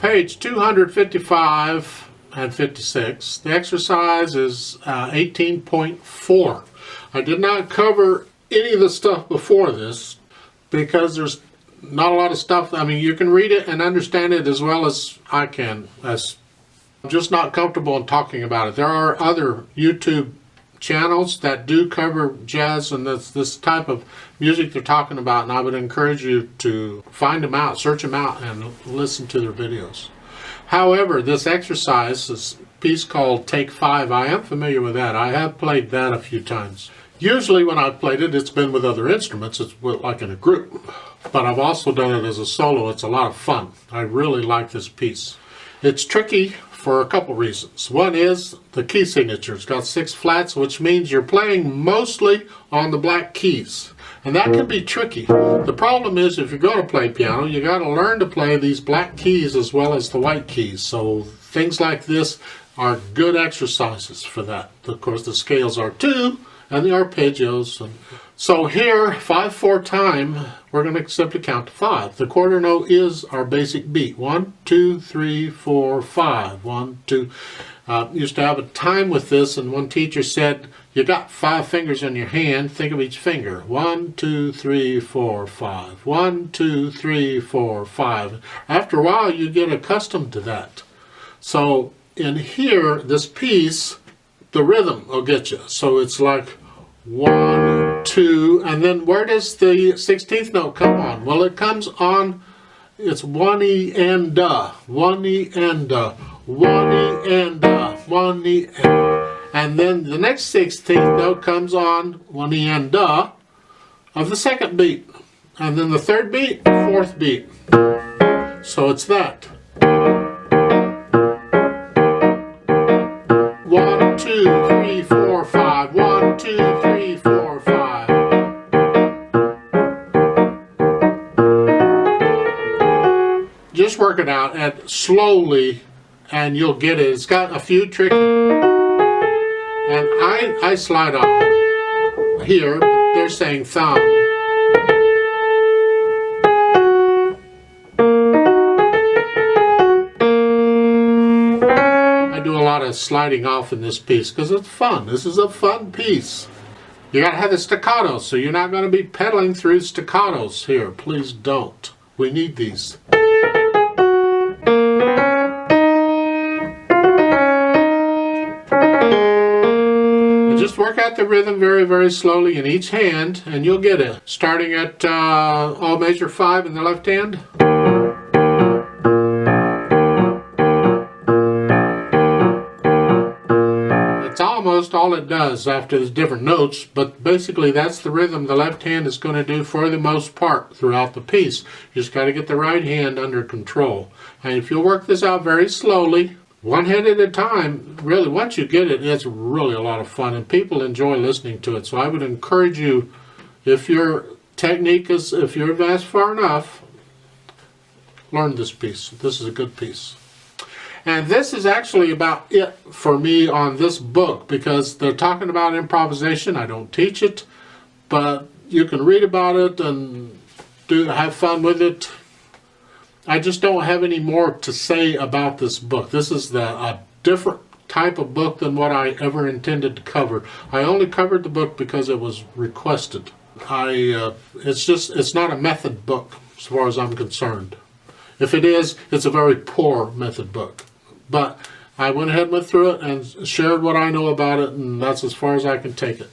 page 255 and 56. The exercise is 18.4. I did not cover any of the stuff before this because there's not a lot of stuff. I mean, you can read it and understand it as well as I can. I'm just not comfortable in talking about it. There are other YouTube channels that do cover jazz and this type of music they're talking about, and I would encourage you to find them out, search them out, and listen to their videos. However, this exercise, this piece called Take 5, I am familiar with that. I have played that a few times. Usually when I've played it, it's been with other instruments. It's like in a group. But I've also done it as a solo. It's a lot of fun. I really like this piece. It's tricky for a couple reasons. One is the key signature. It's got 6 flats, which means you're playing mostly on the black keys. And that can be tricky. The problem is if you're going to play piano, you got to learn to play these black keys as well as the white keys. So things like this are good exercises for that. Of course, the scales are too, and the arpeggios. So here, 5/4 time, we're going to simply count to 5. The quarter note is our basic beat. 1, 2, 3, 4, 5. 1, 2. Used to have a time with this, and one teacher said, you got 5 fingers in your hand, think of each finger. 1, 2, 3, 4, 5. 1, 2, 3, 4, 5. After a while, you get accustomed to that. So in here, this piece, the rhythm will get you. So it's like 1, 2, and then where does the 16th note come on? Well, it comes on, it's 1E and da, 1E and da, 1E and da, 1E and then the next 16th note comes on 1E and da of the second beat, and then the third beat, fourth beat. So it's that. 1, 2, 3, 4, 5. 1, 2, 3, 4, 5. Just work it out and slowly, and you'll get it. It's got a few tricks, and I slide off here. They're saying thumb. Do a lot of sliding off in this piece because it's fun. This is a fun piece. You got to have the staccato, so you're not going to be pedaling through staccatos here. Please don't. We need these. And just work out the rhythm very, very slowly in each hand, and you'll get it. Starting at all major 5 in the left hand. Almost all it does after the different notes, but basically that's the rhythm the left hand is going to do for the most part throughout the piece. You just got to get the right hand under control. And if you work this out very slowly, one hand at a time, really once you get it, it's really a lot of fun and people enjoy listening to it. So I would encourage you, if your technique is, if you're advanced far enough, learn this piece. This is a good piece. And this is actually about it for me on this book, because they're talking about improvisation. I don't teach it, but you can read about it and have fun with it. I just don't have any more to say about this book. This is a different type of book than what I ever intended to cover. I only covered the book because it was requested. It's not a method book as far as I'm concerned. If it is, it's a very poor method book. But I went ahead and went through it and shared what I know about it, and that's as far as I can take it.